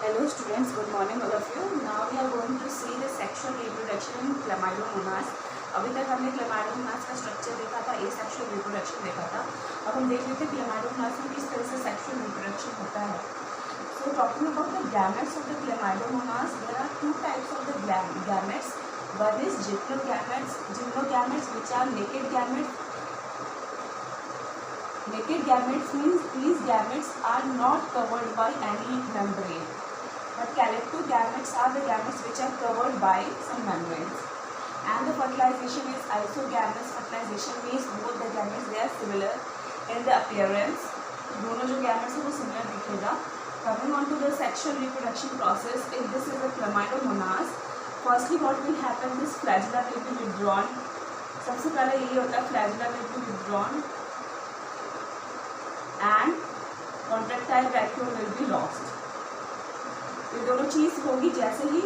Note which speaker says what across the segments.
Speaker 1: Hello students, good morning all of you. Now we are going to see the sexual reproduction in Chlamydomonas. अभी तक हमने Chlamydomonas का structure देखा था, asexual reproduction देखा था. अब हम देख लेते हैं Chlamydomonas में किस तरह से sexual reproduction होता है. So talking about the gametes of the Chlamydomonas, there are two types of the gametes. One is gymnogametes which are naked gametes. Naked gametes means these gametes are not covered by any membrane. But calyptogametes are the gametes which are covered by some membranes. And the fertilization is isogamous fertilization means both the gametes they are similar in the appearance. दोनों जो gametes हैं वो similar दिखेगा. Coming on to the sexual reproduction process, if this is a Chlamydomonas, firstly what will happen? This flagella will be withdrawn. सबसे पहले यही होता है flagella will be withdrawn and contractile vacuole will be lost. ये दोनों चीज़ होगी जैसे ही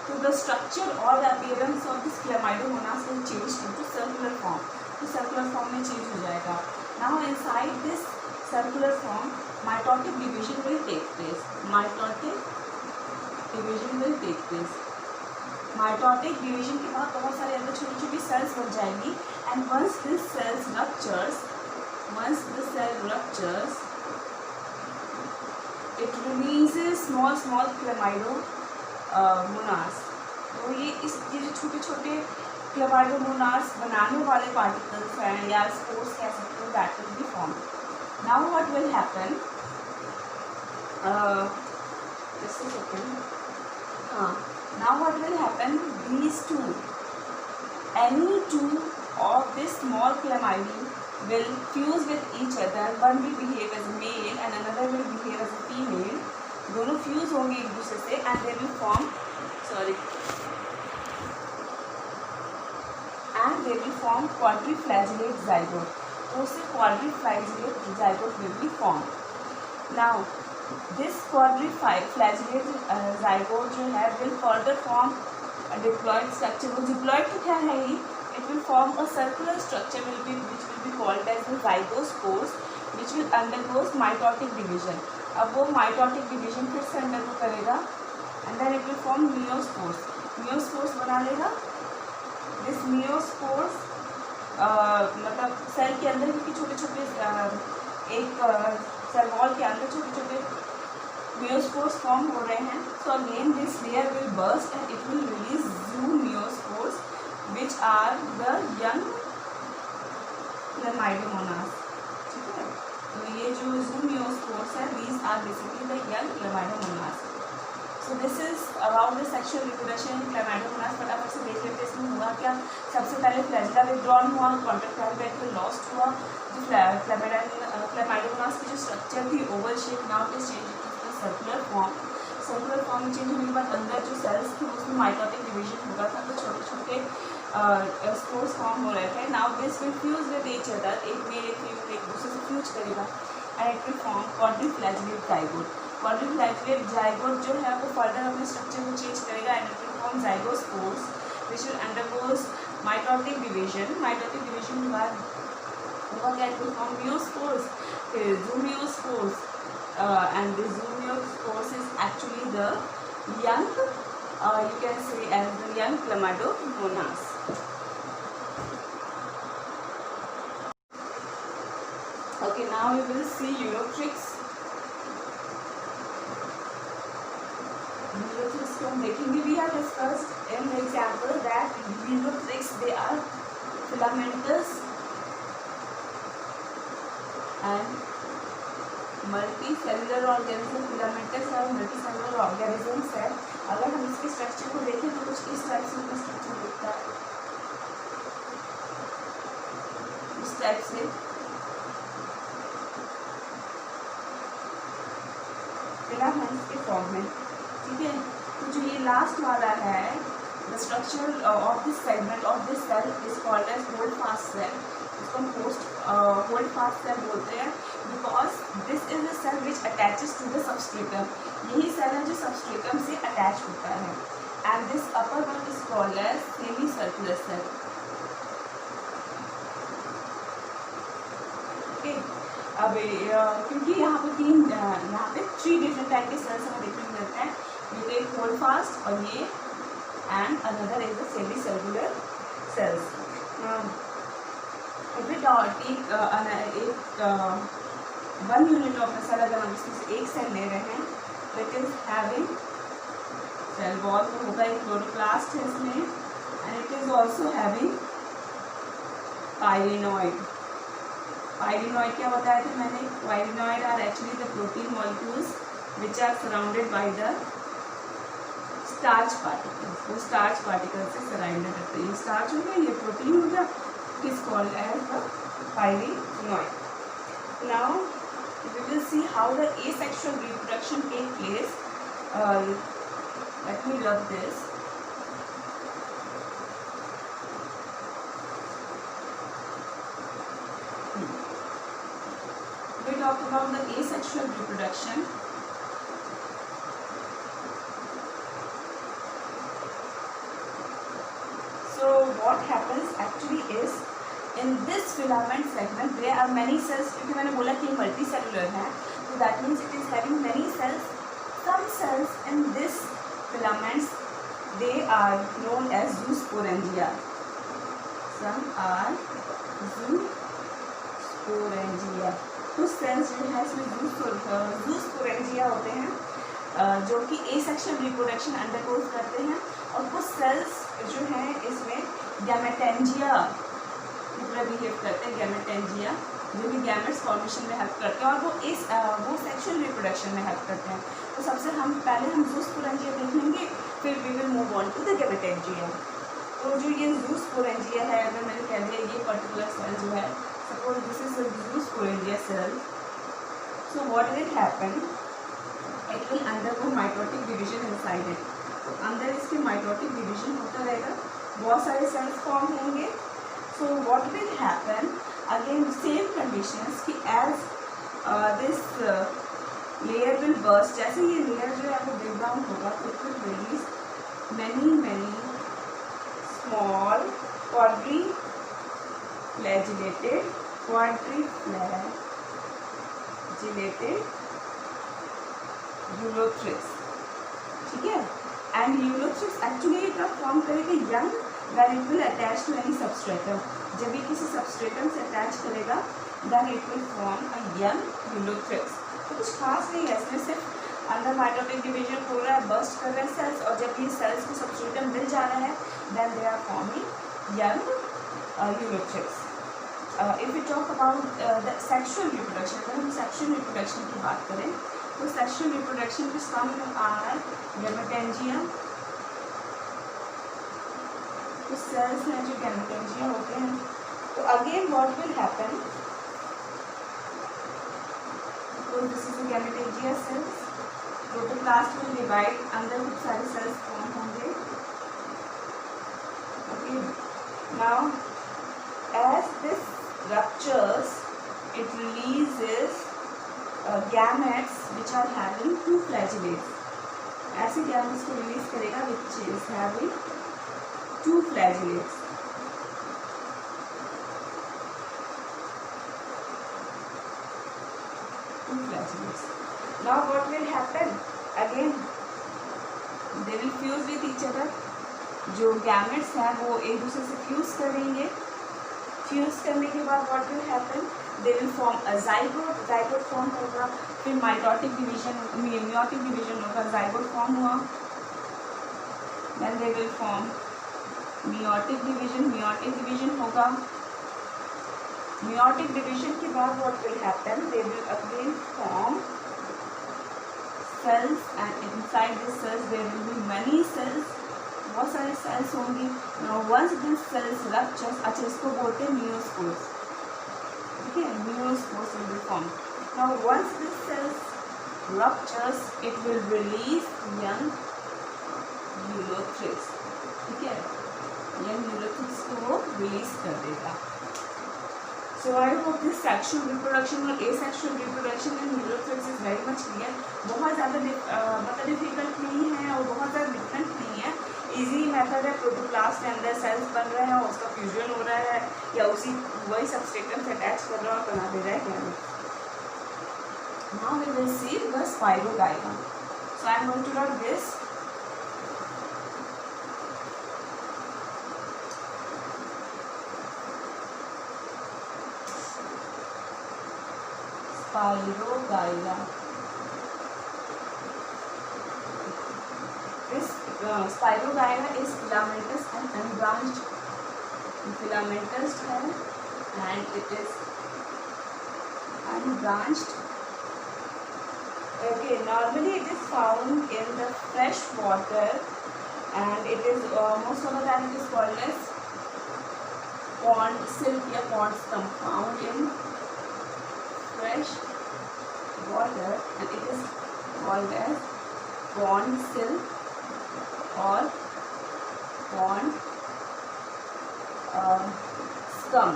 Speaker 1: तो the structure or the appearance of this Chlamydomonas will change into circular form. तो circular form में change हो जाएगा. Now inside this circular form, mitotic division will take place. Mitotic division will take place. Mitotic division के बाद बहुत सारे अंदर छोटी छोटी cells बन जाएंगी and once this cells ruptures, once the cell ruptures, it releases small Chlamydomonas. तो ये जो छोटे छोटे Chlamydomonas बनाने वाले particles हैं या spores कह सकते हो, that will be formed. Now what will happen? Just a second. Now what will happen? These two, any two of this small chlamydi will fuse with each other. One will behave as a male and another will behave as a female. दोनों fuse होंगे एक दूसरे से and they will form quadriflagellate zygote. तो उससे quadriflagellate zygote will be formed. Now this quadriflagellate zygote जो है will further form a diploid structure. वो diploid तो क्या है ही? It will form a circular structure which will be called as the zygospores, which will undergo mitotic division. अब वो mitotic division फिर से undergo करेगा and then it will form meiospores. Meiospores बना लेगा. This meiospores मतलब सेल के अंदर भी छोटे छोटे एक सेल वॉल के अंदर छोटे छोटे meiospores form हो रहे हैं. So again this layer will burst and it will release zoomeiospores, which are the young Chlamydomonas. ठीक है, तो ये जो zoomeiospores है, these are basically the young Chlamydomonas. So this is about the sexual reproduction in Chlamydomonas. फटाफट से देख लेते हैं इसमें हुआ क्या. सबसे पहले flagella withdrawn हुआ, contractile vacuole lost हुआ. जो Chlamydomonas की जो structure थी oval shape, now it is changed into the circular form. Circular form में चेंज होने के बाद अंदर जो सेल्स थे उसमें माइटोटिक डिवीजन होगा था, तो छोटे छोटे स्पोर्स फॉर्म हो रहे थे. Now this will fuse with each other. एक मेल एक फीमेल एक दूसरे से फ्यूज करेगा and it will form quadriflagellate zygote. Quadriflagellate zygote जो है वो फर्दर अपने स्ट्रक्चर को चेंज करेगा and it will form zygospores which will undergoes mitotic division. Mitotic division के बाद होगा क्या? It will form meiospores, zoomeiospores. And the zoomeiospores is actually the young, you can say as the young Chlamydomonas. Okay, now we will see Eurotrix. Eurotrix को हम देखेंगे. We have discussed in the example that Eurotrix they are filamentous and multicellular organism. Filamentous है और multicellular organisms है. अगर हम इसके structure को देखें तो कुछ इस टाइप से उनका स्ट्रक्चर दिखता है, इस टाइप से. फिलामेंट्स के फॉर्म में. ठीक है, तो जो ये लास्ट वाला है, the structure of this segment of this cell is called as holdfast cell. इसको हम होल्ड फास्ट सेल बोलते हैं because this is a cell which attaches to the substratum. यही सेल है जो सबस्ट्रेटम से अटैच होता है and this upper one is called as semicircular cell. Okay, अब क्योंकि यहाँ पे थ्री डिफरेंट टाइप के सेल्स हमें देखने को मिलते हैं, ये एक होल्ड फास्ट और ये and another is the semi cellular cells. Take एक 1 यूनिट ऑफ द सेल, अगर हम इसमें से एक सेल ले रहे हैं तो it is having cell wall तो होगा, एक क्लोरोप्लास्ट है इसमें, and it is also having pyrenoid. Pyrenoid क्या बताया था मैंने? Pyrenoid are actually the protein molecules which are surrounded by the starch particles. वो स्टार्च पार्टिकल से सराउंडेड रहते हैं। ये स्टार्च हो गया, ये प्रोटीन हो गया, it is called as the pyrenoid. Now we will see how the asexual reproduction take place. Let me rub this. We talk about the asexual reproduction. So what happens actually is in this filament segment there are many cells, क्योंकि मैंने बोला कि multi cellular है, तो that means it is having many cells. Some cells in this filaments they are known as zoosporangia. Some are zoosporangia. कुछ sales जो है इसमें zoosporangia होते हैं जो कि एसेक्सुअल रिप्रोडक्शन अंडरगोज करते हैं, और कुछ सेल्स जो हैं इसमें गैमेटेंजिया की तरह बिहेव करते हैं, गैमेटेंजिया जो कि गैमेट्स फॉर्मेशन में हेल्प करते हैं और वो सेक्सुअल रिप्रोडक्शन में हेल्प करते हैं. तो सबसे पहले हम ज़ूस्पोरेंजिया देख लेंगे, फिर we will move on to the gametangia. तो जो ये ज़ूस्पोरेंजिया है, अगर मैंने कह दिया ये पर्टिकुलर सेल जो है, suppose this is a zoosporangia cell, so what will happen, it will undergo mitotic division inside it. तो अंदर इसके माइटोटिक डिवीजन होता रहेगा, बहुत सारे सेल्स फॉर्म होंगे. So what will happen, again same conditions कि as this layer will burst, जैसे ये लेयर जो है वो ब्रेक डाउन होगा तो it will release many small quadriflagellated Ulothrix. ठीक है, एंड यूलोथ्रिक्स एक्चुअली कब फॉर्म करेगा? Young when it will attach to any substratum. जब ये किसी substratum से अटैच करेगा then it will form a young Ulothrix. तो कुछ खास नहीं है इसमें, सिर्फ अंदर माइटोटिक डिवीजन हो रहा है, बर्स्ट कर रहे हैं सेल्स, और जब ये सेल्स को सबस्ट्रेटम मिल जा रहा है then they are forming young Ulothrix. If we talk about the sexual reproduction, अगर हम sexual reproduction की बात करें तो sexual reproduction में some are गैमेटेंजिया, कुछ सेल्स हैं जो गैमेटेंजिया होते हैं. तो अगेन व्हाट विल हैपन, तो this is the gametangia cells, protoplast will divide, अंदर खूब सारे सेल्स फॉर्म होंगे. Okay, now as this ruptures it releases gametes which are having 2 flagellates. ऐसे gametes को रिलीज करेगा which is having 2 flagellates. Now what will happen? Again they will fuse with each other. जो gametes हैं वो एक दूसरे से फ्यूज करेंगे. फ्यूज करने के बाद what will happen? They will form a zygote. zygote form होगा, फिर माइटोटिक डिवीजन, मेयोटिक डिवीजन होगा, zygote फॉर्म हुआ, then they will form meiotic division होगा. meiotic division के बाद what will happen? They will again form cells, and inside these cells there will be many cells, बहुत सारे sales होंगी. Now once these cells ruptures, अच्छा इसको बोलते हैं मियोस्पोर्स. ठीक है, miospores will be formed. Now once these cells ruptures, it will release young Ulothrix. ठीक है, यंग यूलोथ्रिक्स को वो रिलीज कर देगा. So I hope this sexual reproduction और asexual reproduction in Ulothrix is very much clear. बहुत ज़्यादा मतलब डिफिकल्ट नहीं है और बहुत ज़्यादा डिफरेंट नहीं है. इजी मेथड है, प्रोटोप्लास्ट के अंदर सेल्स बन रहे हैं, उसका फ्यूजन हो रहा है या वही सबस्ट्रेटम से अटैच कर रहा है और बना दे रहा है gamete. Now we will see the spirogyra. So I am going to write this. Spirogyra. This spirogyra is filamentous and unbranched. Filamentous है and it is unbranched. Okay, normally it is found in the fresh water and it is most of the time it is called as pond silk या ponds compound in fresh water and it is called as pond silk or pond scum.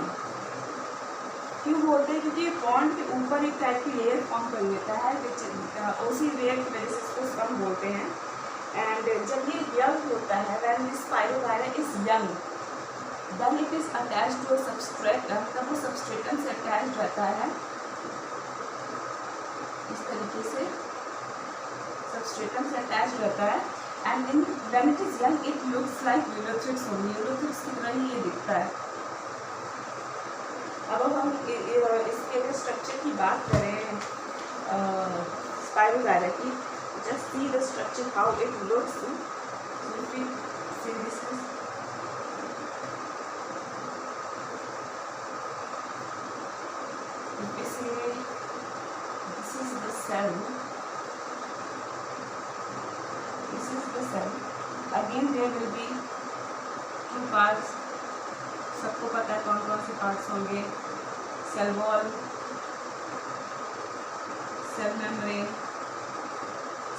Speaker 1: क्यों बोलते हैं? क्योंकि pond के ऊपर एक type की layer form कर लेता है विच उसी लेयर की वजह से इसको स्कम बोलते हैं. एंड जब ये यंग होता है when this spirogyra is young then it is attached to a substrate. मतलब वो सबस्ट्रेटम से अटैच्ड रहता है इस तरीके से सबस्ट्रेटम से अटैच्ड रहता है. And in when it is young it looks like Ulothrix only. Ulothrix की तरह ही ये दिखता है. अब हम इसके स्ट्रक्चर की बात करें स्पाइरोगायरा की, just see the structure how it looks. See this is the cell. This is the cell. Again there will be two parts. सबको पता है कौन कौन से पार्ट्स होंगे. Cell wall, cell membrane.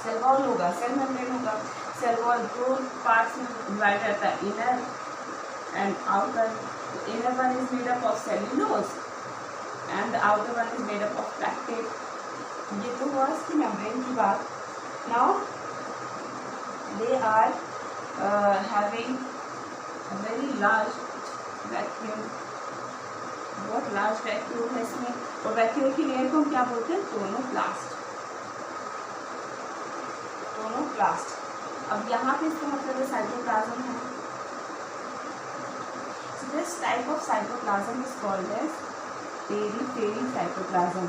Speaker 1: Cell wall होगा, सेल मेम्ब्रेन होगा. Cell wall दो पार्ट्स में डिवाइड रहता है, inner and outer. Inner one is made up of cellulose and the outer one is made up of lactate. ये तो हुआ इसकी मेम्ब्रेन की बात. Now they are having very large vacuum. बहुत लार्ज वैक्यूम है इसमें. और वैक्यूम की लेयर को हम क्या बोलते हैं? टोनोप्लास्ट. टोनोप्लास्ट. अब यहाँ पे इसका मतलब है साइटोप्लाज्म है. So this type of cytoplasm is called as periphery cytoplasm.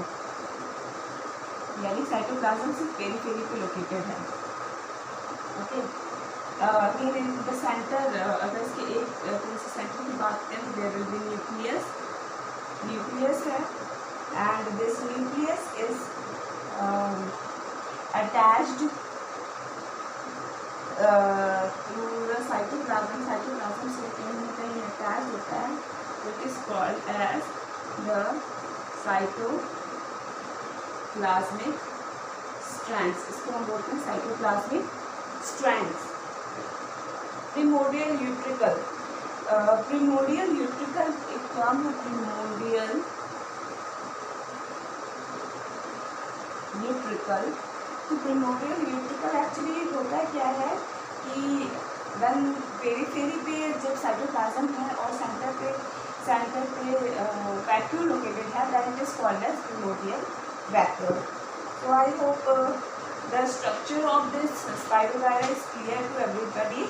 Speaker 1: यानी साइटोप्लाज्म सिर्फ पेरीफेरी पे लोकेटेड है. ओके. फिर इन द सेंटर, अगर इसके एक सेंटर की बात करें तो there will be nucleus. Nucleus है and this nucleus is attached to the cytoplasm. Cytoplasm से कहीं ना कहीं अटैच होता है. It is called as the cytoplasmic strands. इसको हम बोलते हैं cytoplasmic strands. Primordial utricle. Primordial utricle एक टर्म है. Primordial utricle. तो प्रिमोडियल यूट्रिकल एक्चुअली होता है क्या है कि वन पेरीफेरी पे जब साइटोप्लाज्म है और सेंटर पे वैक्यूल लोकेटेड है, that it is called as primordial vacuole. So I hope the structure of this spirogyra is clear to everybody.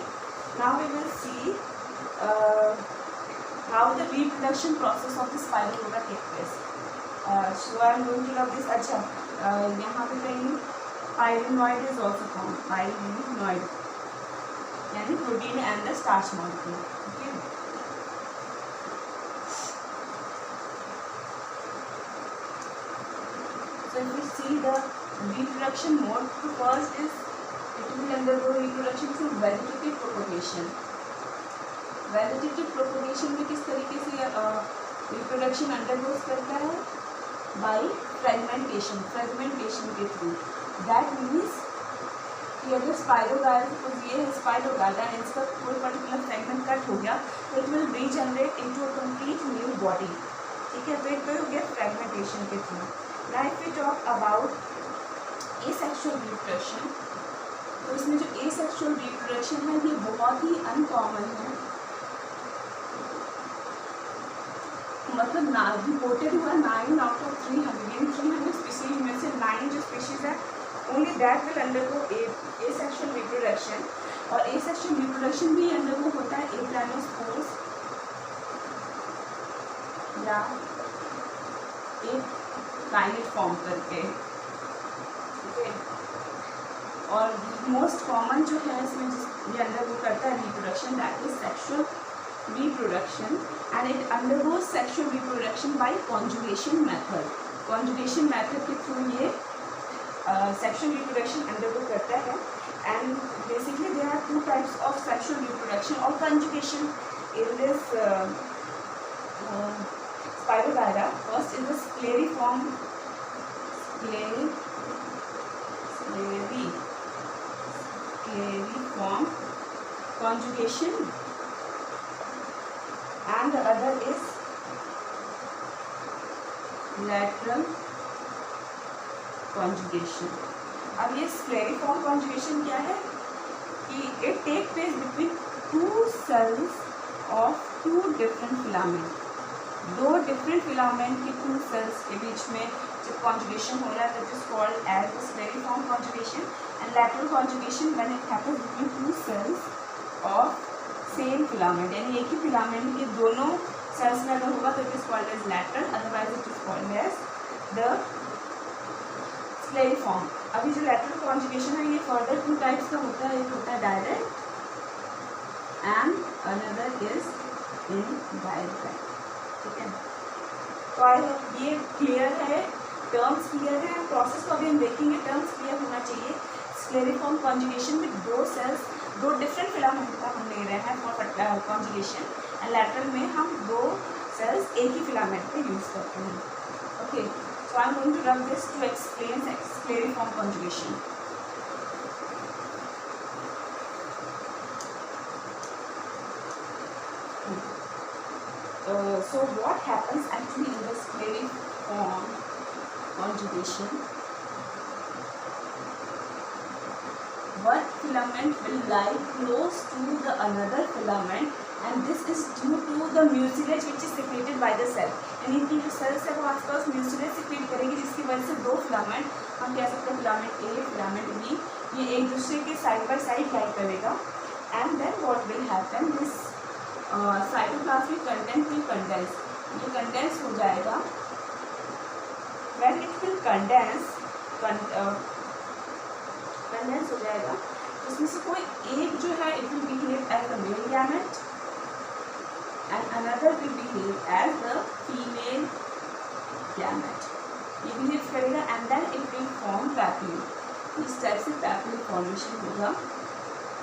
Speaker 1: Now we will see how the reproduction process of the spirogyra take place. So I am going to love this. अच्छा, यहाँ पे कहीं pyrenoid is also found. Pyrenoid यानी protein and the starch molecule. Okay. So if we see the reproduction mode, the first is it will undergo reproduction through vegetative propagation. Vegetative propagation में किस तरीके से reproduction undergoes करता है? By fragmentation. Fragmentation के through. That means कि अगर spirogyra, suppose ये है स्पाइरोगायरा एंड इसका कोई पर्टिकुलर फ्रेगमेंट कट हो गया तो it will regenerate into a complete new body. ठीक है, तो इट विल गेट फ्रेगमेंटेशन के through. Now if we talk about asexual reproduction, तो इसमें जो एसेक्सुअल रिप्रोडक्शन है ये बहुत ही अनकॉमन है. मतलब ना रिपोर्टेड हुआ 9 out of 300 स्पीसीज स्पीशीज में से 9 जो स्पीशीज है only that will undergo asexual reproduction, और एसेक्सुअल रिप्रोडक्शन भी अंडरगो होता है एप्लानोस्पोर्स या एक काइनेट फॉर्म करके, ठीक है। और मोस्ट कॉमन जो है इसमें ये अंडरगो करता है reproduction, that is sexual reproduction, and it undergoes sexual reproduction by conjugation method. Conjugation method के थ्रू ये sexual reproduction undergo करता है, and basically there are 2 types of sexual reproduction or conjugation in this Spirogyra. First is the scleriform conjugation, and the other is lateral conjugation. अब ये scleriform conjugation क्या है कि it take place between 2 cells of 2 different filament. 2 different filament के 2 cells के बीच में जब conjugation हो रहा है that is called as the scleriform conjugation, and lateral conjugation when it happens between 2 cells of same filament, यानी एक ही फिलामेंट के दोनों सेल्स में अगर होगा तो it is called as lateral, otherwise it is called as the scalariform. अभी जो लैटरल कॉन्जुगेशन है ये फर्दर 2 टाइप्स का होता है, एक होता है direct and another is indirect, ठीक है. तो आई होप ये क्लियर है, टर्म्स क्लियर है, प्रोसेस को अभी हम देखेंगे, टर्म्स क्लियर होना चाहिए. स्क्लेरिफॉर्म कॉन्जुगेशन में 2 सेल्स 2 डिफरेंट फिलामेंट का हम ले रहे हैं फॉर कॉन्जुगेशन, एंड लैटरल में हम 2 सेल्स एक ही फिलामेंट पे यूज करते हैं. Okay, so I am going to rub this to explain scalariform conjugation. So what happens actually in the scleriform conjugation? One filament will lie close to the another filament, and this is due to the mucilage which is secreted by the cell. यानी इनकी जो sales है वो आसपास mucilage secrete करेगी, जिसकी वजह से 2 फिलामेंट, हम कह सकते हैं फिलामेंट ए फिलामेंट बी, ये एक दूसरे के साइड बाय साइड लाई करेगा. And then what will happen, this cytoplasmic content will condense, ये कंडेंस हो जाएगा. व्हेन इट विल कंडेंस हो जाएगा, उसमें से कोई एक जो है it will behave as the male gamete and another will behave as the female gamete. ये बिहेव करेगा and then it will form papillae. इस टाइप से पैपिली फॉर्मेशन होगा,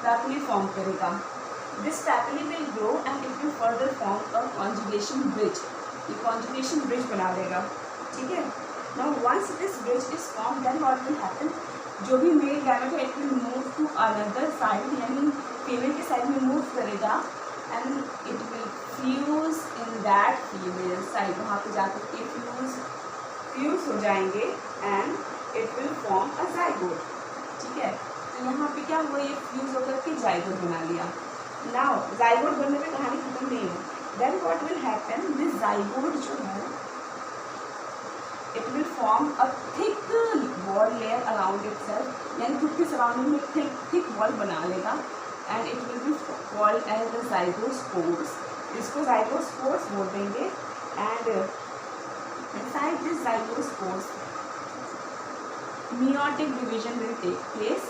Speaker 1: पैपिली फॉर्म करेगा. This papillae will grow and it will further form a conjugation bridge. ये conjugation bridge बना देगा, ठीक है. Now once this bridge is form, then what will happen, जो भी मेल गैमेट है it will move to another side, यानी female के साइड में मूव करेगा, and it will fuse in that female side. वहाँ पे जाकर के फ्यूज हो जाएंगे and it will form a zygote, ठीक है. तो यहाँ पे क्या हुआ, ये फ्यूज होकर के जाइगोट बना लिया. नाउ जाइगोट बनने में कहानी खत्म नहीं है. Then what will happen, this zygote जो है it will form a thick wall layer around itself, यानी खुद के सराउंडिंग में thick wall बना लेगा, and it will be called as the zygospores. इसको zygospores बोल देंगे. and inside this zygospores meiotic division will take place.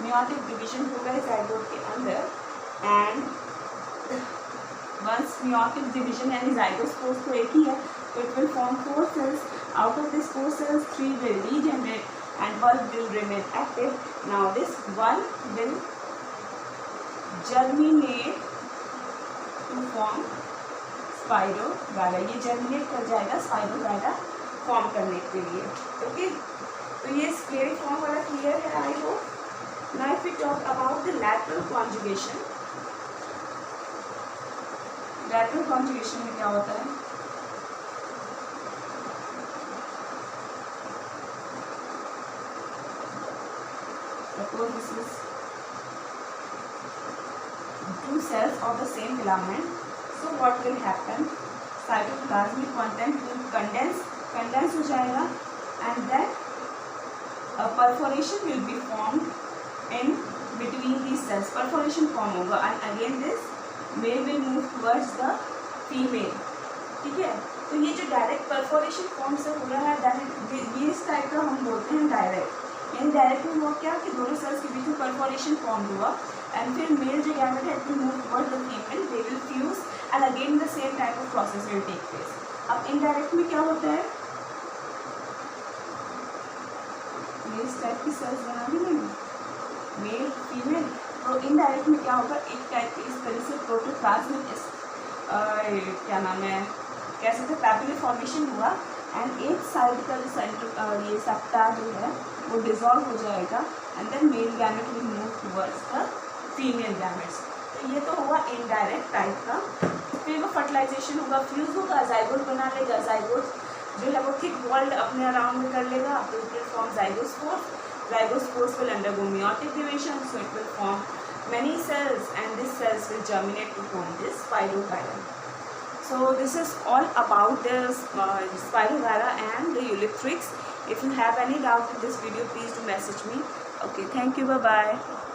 Speaker 1: meiotic division होगा zygote के अंदर, and once meiotic division यानी zygospores तो एक ही है, so it will form 4 cells. Out of these 4 cells, 3 will degenerate and 1 will remain active. Now this 1 will germinate to form Spirogyra. ये germinate कर जाएगा Spirogyra फॉर्म करने के लिए. ओके, तो ये स्क्लेरिफॉर्म वाला क्लियर है, I hope. Now if we talk about the lateral conjugation. Lateral conjugation में क्या होता है, suppose this is 2 cells of the same filament. So what will happen, cytoplasmic content will condense condense हो जाएगा and then perforation will be formed in between the cells. Perforation form होगा and again this male will move towards the female. ठीक है, तो ये जो direct perforation form से हो रहा है ये इस टाइप का हम बोलते हैं डायरेक्ट. यानी डायरेक्ट में हुआ क्या कि दोनों सेल्स के बीच में परफोरेशन फॉर्म हुआ एंड फिर मेल जो गैमेट है it will move toward the female, they will fuse and again the same type of process will take place. अब इनडायरेक्ट में क्या होता है, ये इस टाइप की सेल्स बना दी मैंने, मेल फीमेल. तो इनडायरेक्ट में क्या होगा, एक टाइप के इस तरह से प्रोटोप्लाज्मिक क्या नाम है, कह सकते हैं पैपिलर फॉर्मेशन हुआ एंड एक साइड का जो सेंटर ये सेप्टा जो है वो डिजॉल्व हो जाएगा and then male gamete will move towards the female gametes. तो ये तो हुआ इनडायरेक्ट टाइप का. फिर वो फर्टिलाइजेशन होगा, फ्यूज होगा, जाइगोट बना लेगा. जाइगोट जो है वो थिक वॉल्ड अपने अराउंड में कर लेगा तो it will form zygospores. Zygospores will undergo meiotic division, so it will form many cells and these cells will germinate to form this spirogyra. So this is all about the spirogyra and the Ulithrix. If you have any doubt in this video, please do message me. Okay, thank you, bye bye.